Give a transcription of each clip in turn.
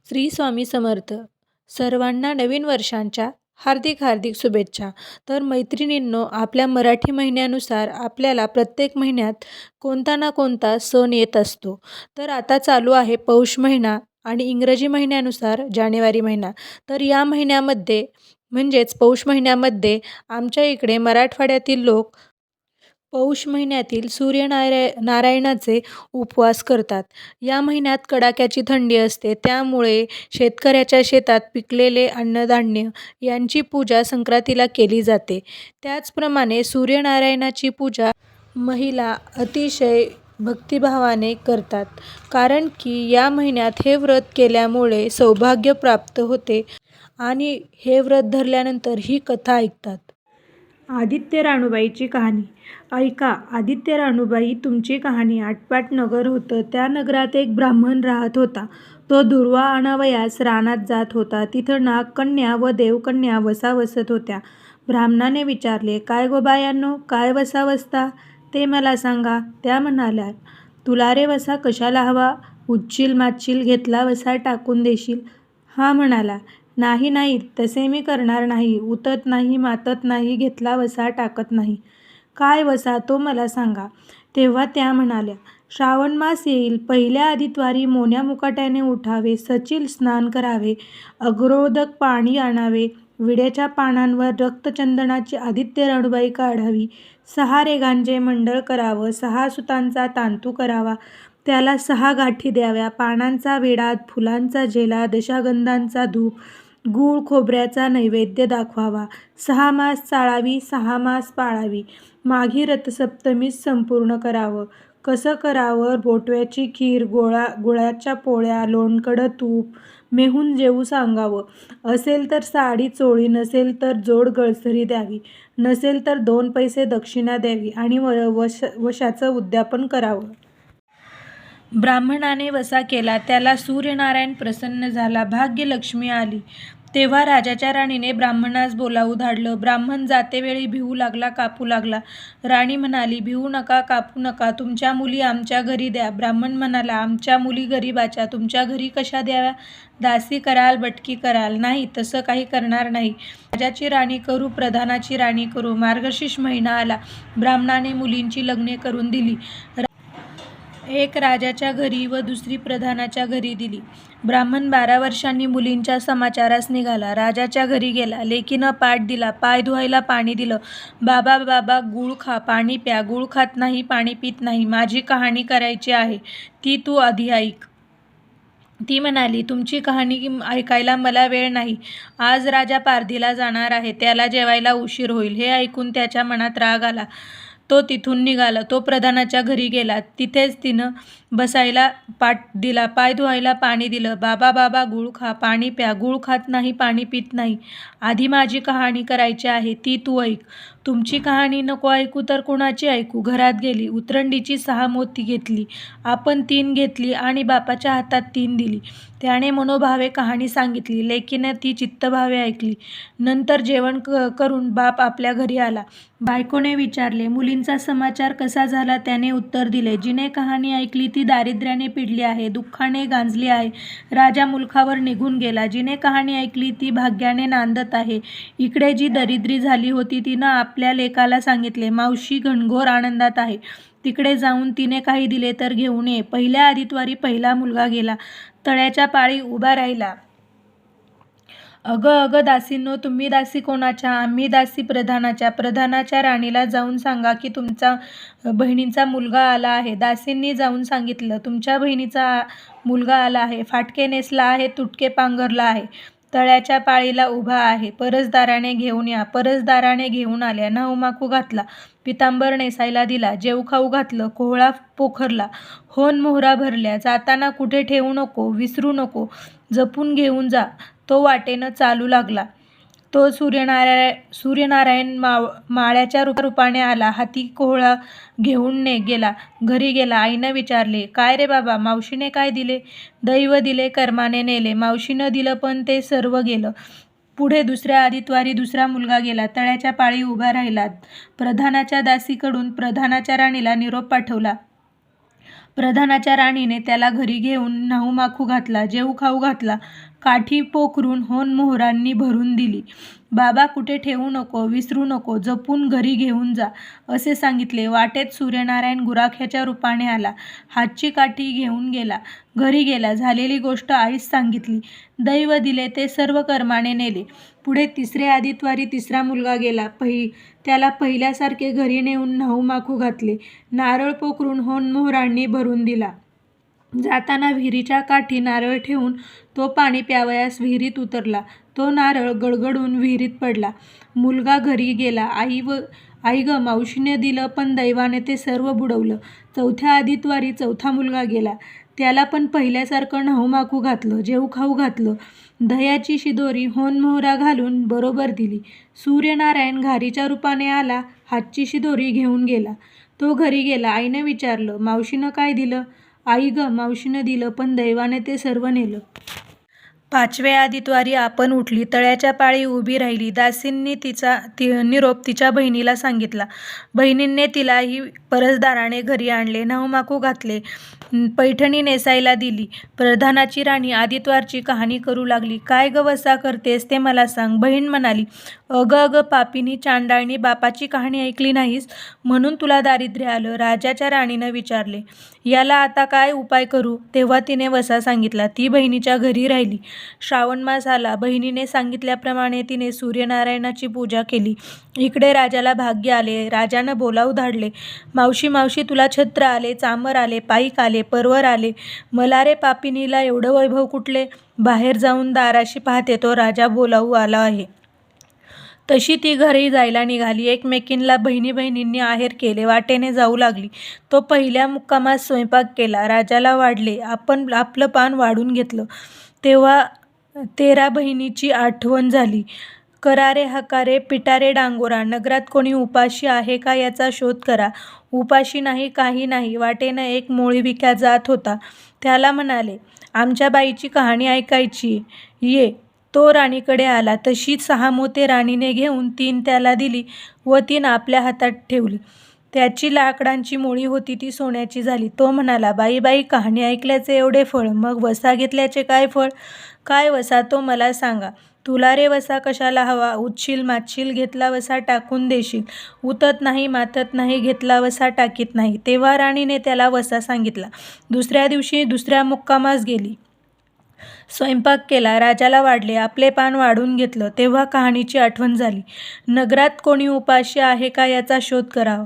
श्री स्वामी समर्थ. सर्वांना नवीन वर्षांच्या हार्दिक हार्दिक शुभेच्छा. तर मैत्रिणींनो, आपल्या मराठी महिन्यानुसार आपल्याला प्रत्येक महिन्यात कोणता ना कोणता सण येत असतो. तर आता चालू आहे पौष महिना आणि इंग्रजी महिन्यानुसार जानेवारी महिना. तर या महिन्यामध्ये म्हणजेच पौष महिन्यामध्ये आमच्या इकडे मराठवाड्यातील लोक पौष महिन्यातील नारायणाचे उपवास करतात. या महिन्यात कडाक्याची थंडी असते, त्यामुळे शेतकऱ्याच्या शेतात पिकलेले अन्नधान्य यांची पूजा संक्रांतीला केली जाते. त्याचप्रमाणे सूर्यनारायणाची पूजा महिला अतिशय भक्तिभावाने करतात, कारण की या महिन्यात हे व्रत केल्यामुळे सौभाग्य प्राप्त होते आणि हे व्रत धरल्यानंतर ही कथा ऐकतात. आदित्य राणूबाईची कहाणी. ऐका आदित्य राणूबाई, तुमची कहाणी. आटपाट नगर होतं. त्या नगरात एक ब्राह्मण राहत होता. तो दुर्वा आणावयास रानात जात होता. तिथं नागकन्या व देवकन्या वसा वसत होत्या. ब्राह्मणाने विचारले, काय गो बायांनो, काय वसा वसता ते मला सांगा. त्या म्हणाल्या, तुला रे वसा कशाला हवा? उठशील माचशील, घेतला वसा टाकून देशील. हा म्हणाला, नाही नाही, तसे मी करणार नाही. उतत नाही, मातत नाही, घेतला वसा टाकत नाही. काय वसा तो मला सांगा. तेव्हा त्या म्हणाल्या, श्रावण मास येईल, पहिल्या आदित्वारी मोन्या मुकाट्याने उठावे, सचील स्नान करावे, अग्रोदक पाणी आणावे, विड्याच्या पानांवर रक्तचंदनाची आदित्य राणूबाई काढावी, 6 रेघांचे मंडळ करावं, 6 सुतांचा तांतू करावा, त्याला 6 गाठी द्याव्या, पानांचा विडा, फुलांचा झेला, दशगंधांचा धूप, गूळ खोबऱ्याचा नैवेद्य दाखवावा, 6 मास चाळावी, 6 मास पाळावी, माघी रथसप्तमीस संपूर्ण करावं. कसं करावं? बोटव्याची खीर, गुळाच्या पोळ्या, लोणकढं तूप, मेहून जेवू सांगावं. असेल तर साडी चोळी, नसेल तर जोड गळसरी द्यावी, नसेल तर 2 पैसे दक्षिणा द्यावी आणि वशाचं उद्यापन करावं. ब्राह्मणाने वसा केला. त्याला सूर्यनारायण प्रसन्न झाला, भाग्यलक्ष्मी आली. तेव्हा राजाच्या राणीने ब्राह्मणास बोलावून धाडलं. ब्राह्मण जातेवेळी भिवू लागला, कापू लागला. राणी म्हणाली, भिवू नका, कापू नका, तुमच्या मुली आमच्या घरी द्या. ब्राह्मण म्हणाला, आमच्या मुली गरीबाच्या, तुमच्या घरी कशा द्याव्या? दासी कराल, बटकी कराल? नाही, तसं काही करणार नाही. राजाची राणी करू, प्रधानाची राणी करू. मार्गशीर्ष महिना आला. ब्राह्मणाने मुलींची लग्ने करून दिली. एक राजाच्या घरी व दुसरी प्रधानाच्या घरी दिली. ब्राह्मण 12 वर्षांनी मुलींच्या समाचारास निघाला. राजाच्या घरी गेला. लेकीनं पाट दिला, पाय धुवायला पाणी दिलं. बाबा बाबा, गूळ खा, पाणी प्या. गूळ खात नाही, पाणी पित नाही. माझी कहाणी करायची आहे, ती तू आधी ऐक. ती म्हणाली, तुमची कहाणी ऐकायला मला वेळ नाही. आज राजा पारधीला जाणार आहे, त्याला जेवायला उशीर होईल. हे ऐकून त्याच्या मनात राग आला. तो तिथून निघाला. तो प्रधानाच्या घरी गेला. तिथेच तिनं बसायला पाट दिला, पाय धुवायला पाणी दिलं. बाबा बाबा, गूळ खा, पाणी प्या. गूळ खात नाही, पाणी पित नाही. आधी माझी कहाणी करायची आहे, ती तू ऐक. तुमची कहाणी नको ऐकू तर कोणाची ऐकू? घरात गेली. उतरंडीची 6 मोती घेतली. आपण 3 घेतली आणि बापाच्या हातात 3 दिली. त्याने मनोभावे कहाणी सांगितली. लेकीनं ती चित्तभावे ऐकली. नंतर जेवण करून बाप आपल्या घरी आला. बायकोने विचारले, मुलींचा समाचार कसा झाला? त्याने उत्तर दिले, जिने कहाणी ऐकली ती दारिद्र्याने पिडली आहे, दुःखाने गांजली आहे, राजा मुलखावर निघून गेला. जिने कहाणी ऐकली ती भाग्याने नांदत आहे. इकडे जी दरिद्री झाली होती तिनं आपल्या लेकाला सांगितले, मावशी घनघोर आनंदात आहे. तिकडे जाऊन तिने काही दिले तर घेऊन ये. पहिल्या आदित्वारी पहिला मुलगा गेला. तळ्याच्या पाळी उभा राहिला. अगं अगं दासींनो, तुम्ही दासी कोणाच्या? आम्ही दासी प्रधानाच्या. प्रधानाच्या राणीला जाऊन सांगा की तुमचा बहिणीचा मुलगा आला आहे. दासींनी जाऊन सांगितलं, तुमच्या बहिणीचा मुलगा आला आहे, फाटके नेसला आहे, तुटके पांघरला आहे, तळ्याच्या पाळीला उभा आहे, परसदाराने घेऊन या. परसदाराने घेऊन आल्या. नवमाकू घातला, पितांबर नेसायला दिला, जेवखाऊ घातलं, कोहळा पोखरला, होन मोहरा भरल्या. जाताना कुठे ठेवू नको, विसरू नको, जपून घेऊन जा. तो वाटेनं चालू लागला. तो सूर्यनारायण माळ्याच्या रूपाने आला. हाती कोहळा घेऊन गेला. घरी गेला. आईनं विचारले, काय रे बाबा, मावशीने काय दिले? दैव दिले, कर्माने नेले. मावशीनं दिलं पण ते सर्व गेलं. पुढे दुसऱ्या आदित्वारी दुसरा मुलगा गेला. तळ्याच्या पाळी उभा राहिला. प्रधानाच्या दासीकडून प्रधानाच्या राणीला निरोप पाठवला. प्रधानाच्या राणीने त्याला घरी घेऊन न्हाऊमाखू घातला, जेवू खाऊ घातला, काठी पोखरून होन मोहरांनी भरून दिली. बाबा कुठे ठेवू नको, विसरू नको, जपून घरी घेऊन जा असे सांगितले. वाटेत सूर्यनारायण गुराख्याच्या रूपाने आला. हातची काठी घेऊन गेला. घरी गेला. झालेली गोष्ट आईस सांगितली. दैव दिले ते सर्व कर्माने नेले. पुढे तिसरे आदितवारी तिसरा मुलगा गेला. त्याला पहिल्यासारखे घरी नेऊन न्हाऊमाखू घातले. नारळ पोखरून होन मोहरांनी भरून दिला. जाताना विहिरीच्या काठी नारळ ठेवून तो पाणी प्यावयास विहिरीत उतरला. तो नारळ गडगडून विहिरीत पडला. मुलगा घरी गेला. आई ग, मावशीने दिलं पण दैवाने ते सर्व बुडवलं. चौथ्या आदितवारी चौथा मुलगा गेला. त्याला पण पहिल्यासारखं न्हाऊमाखू घातलं, जेवू खाऊ घातलं. दह्याची शिदोरी होन मोहरा घालून बरोबर दिली. सूर्यनारायण घारीच्या रूपाने आला. हातची शिदोरी घेऊन गेला. तो घरी गेला. आईने विचारलं, मावशीनं काय दिलं? आई ग, मावशीनं दिलं पण दैवाने ते सर्व नेलं. पाचवे आदितवारी आपण उठली. तळ्याच्या पाळी उभी राहिली. दासींनी तिचा निरोप तिच्या बहिणीला सांगितला. बहिणींनी तिलाही परसदाराने घरी आणले. न्हाऊमाखू घातले. पैठणी नेसायला दिली. प्रधानाची राणी आदितवारची कहाणी करू लागली. काय ग वसा करतेस ते मला सांग. बहीण म्हणाली, अगं पापिनी चांडाळणी, बापाची कहाणी ऐकली नाहीस म्हणून तुला दारिद्र्य आलं. राजाच्या राणीनं विचारले, याला आता काय उपाय करू? तेव्हा तिने वसा सांगितला. ती बहिणीच्या घरी राहिली. श्रावण मास आला. बहिणीने सांगितल्याप्रमाणे तिने सूर्यनारायणाची पूजा केली. इकडे राजाला भाग्य आले. राजानं बोलावू धाडले. मावशी मावशी, तुला छत्र आले, चामर आले, पाईक आले, परवर आले. मला रे पापिनीला एवढं वैभव कुठले? बाहेर जाऊन दाराशी पाहते तो राजा बोलावू आला आहे. तशी ती घरी जायला निघाली. एकमेकींना बहिणींनी आहेर केले. वाटेने जाऊ लागली. तो पहिल्या मुक्कामात स्वयंपाक केला. राजाला वाढले. आपण आपलं पान वाढून घेतलं. तेव्हा 13 बहिणीची आठवण झाली. करारे हकारे, पिटारे डांगोरा, नगरात कोणी उपाशी आहे का याचा शोध करा. उपाशी नाही, काही नाही. वाटेनं एक मोळीविक्या जात होता. त्याला म्हणाले, आमच्या बाईची कहाणी ऐकायची, ये. तो राणीकडे आला. तशी 6 मोते राणीने घेऊन 3 त्याला दिली व 3 आपल्या हातात ठेवली. त्याची लाकडांची मोळी होती ती सोन्याची झाली. तो म्हणाला, बाई कहाणी ऐकल्याचे एवढे फळ, मग वसा घेतल्याचे काय फळ? काय वसा तो मला सांगा. तुला रे वसा कशाला हवा? उठशील मातशील, घेतला वसा टाकून देशील. उतत नाही मातत नाही, घेतला वसा टाकीत नाही. तेव्हा राणीने त्याला वसा सांगितला. दुसऱ्या दिवशी दुसऱ्या मुक्कामास गेली. स्वयंपाक केला. राजाला वाढले. आपले पान वाढून घेतलं. तेव्हा कहाणीची आठवण झाली. नगरात कोणी उपाशी आहे का याचा शोध करावा.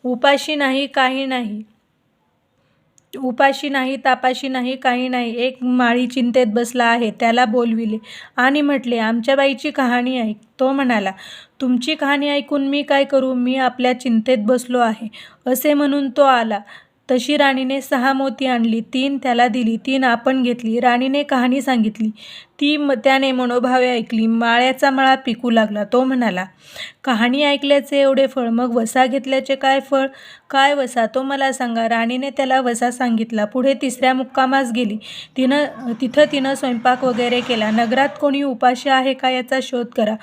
उपाशी नाही, काही नाही. उपाशी नाही, तापाशी नाही, काही नाही. एक माळी चिंतेत बसला आहे. त्याला बोलविले आणि म्हटले, आमच्या बाईची कहाणी ऐक. तो म्हणाला, तुमची कहाणी ऐकून मी काय करू? मी आपल्या चिंतेत बसलो आहे. असे म्हणून तो आला. तशी राणीने 6 मोती आणली. 3 त्याला दिली. 3 आपण घेतली. राणीने कहाणी सांगितली. त्याने मनोभावे ऐकली. माळ्याचा मळा पिकू लागला. तो म्हणाला, कहाणी ऐकल्याचे एवढे फळ, मग वसा घेतल्याचे काय फळ? काय वसा तो मला सांगा. राणीने त्याला वसा सांगितला. पुढे तिसऱ्या मुक्कामास गेली. तिथं तिनं स्वयंपाक वगैरे केला. नगरात कोणी उपाशी आहे का याचा शोध करा.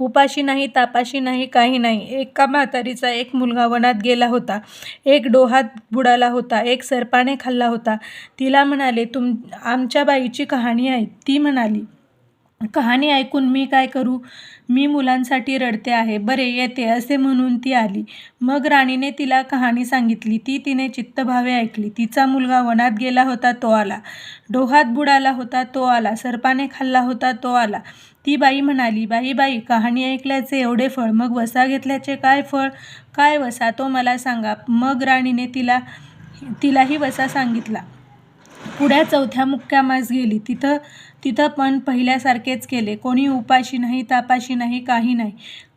उपाशी नाही, तापाशी नाही, काही नाही. एका म्हातारीचा एक मुलगा वनात गेला होता. एक डोहात बुडाला होता. एक सर्पाने खाल्ला होता. तिला म्हणाले, आमच्या बाईची कहाणी ऐक. ती म्हणाली, कहाणी ऐकून मी काय करू? मी मुलांसाठी रडते आहे. बरे येते असे म्हणून ती आली. मग राणीने तिला कहाणी सांगितली. ती तिने चित्तभावे ऐकली. तिचा मुलगा वनात गेला होता. तो आला. डोहात बुडाला होता. तो आला. सर्पाने खाल्ला होता. तो आला. ती बाई म्हणाली, बाई कहाणी ऐकल्याचे एवढे फळ, मग वसा घेतल्याचे काय फळ? काय वसा तो मला सांगा. मग राणीने तिलाही वसा सांगितला. पुढ्या चौथ्या मुक्कामास गेली. तिथं पण पहिल्यासारखेच केले. कोणी उपाशी नाही, तापाशी नाही, काही नाही.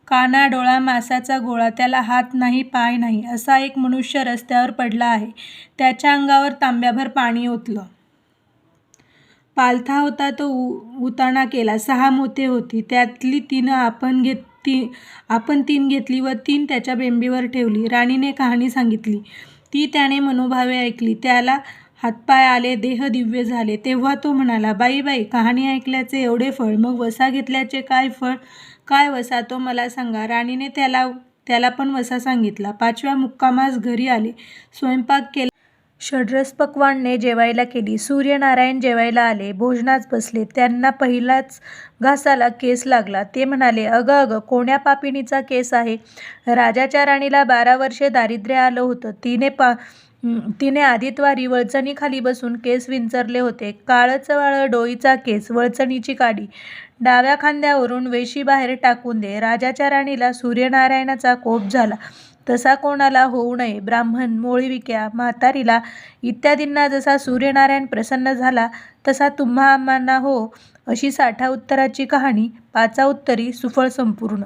काना डोळा मासाचा गोळा, त्याला हात नाही, पाय नाही, असा एक मनुष्य रस्त्यावर पडला आहे. त्याच्या अंगावर तांब्याभर पाणी ओतलं. पालथा होता तो उताणा केला. 6 मोते होती. त्यातली 3 आपण 3 घेतली व 3 त्याच्या बेंबीवर ठेवली. राणीने कहाणी सांगितली. ती त्याने मनोभावे ऐकली. त्याला हातपाय आले. देह दिव्य झाले. तेव्हा तो म्हणाला, बाई कहाणी ऐकल्याचे एवढे फळ, मग वसा घेतल्याचे काय फळ? काय वसा तो मला सांगा. राणीने त्याला पण वसा सांगितला. 5व्या मुक्कामास घरी आले. स्वयंपाक केला. षड्रस पक्वान्ने जेवायला केली. सूर्यनारायण जेवायला आले. भोजनास बसले. त्यांना पहिल्याच घासाला केस लागला. ते म्हणाले, "अगं अगं, कोण्या पापिणीचा केस आहे? राजाच्या राणीला 12 वर्षे दारिद्र्य आलं होतं. तिने आदित्यवारी वळचणीखाली बसून केस विंचरले होते. काळचवाळं डोईचा केस, वळचणीची काडी. डाव्या खांद्यावरून वेशी बाहेर टाकून दे." राजाच्या राणीला सूर्यनारायणाचा कोप झाला. तसा कोणाला होऊ नये. ब्राह्मण, मोळीविक्या, म्हातारीला इत्यादींना जसा सूर्यनारायण प्रसन्न झाला तसा तुम्हा आम्हांना हो, अशी 60 उत्तराची कहाणी 5 उत्तरी सुफळ संपूर्ण.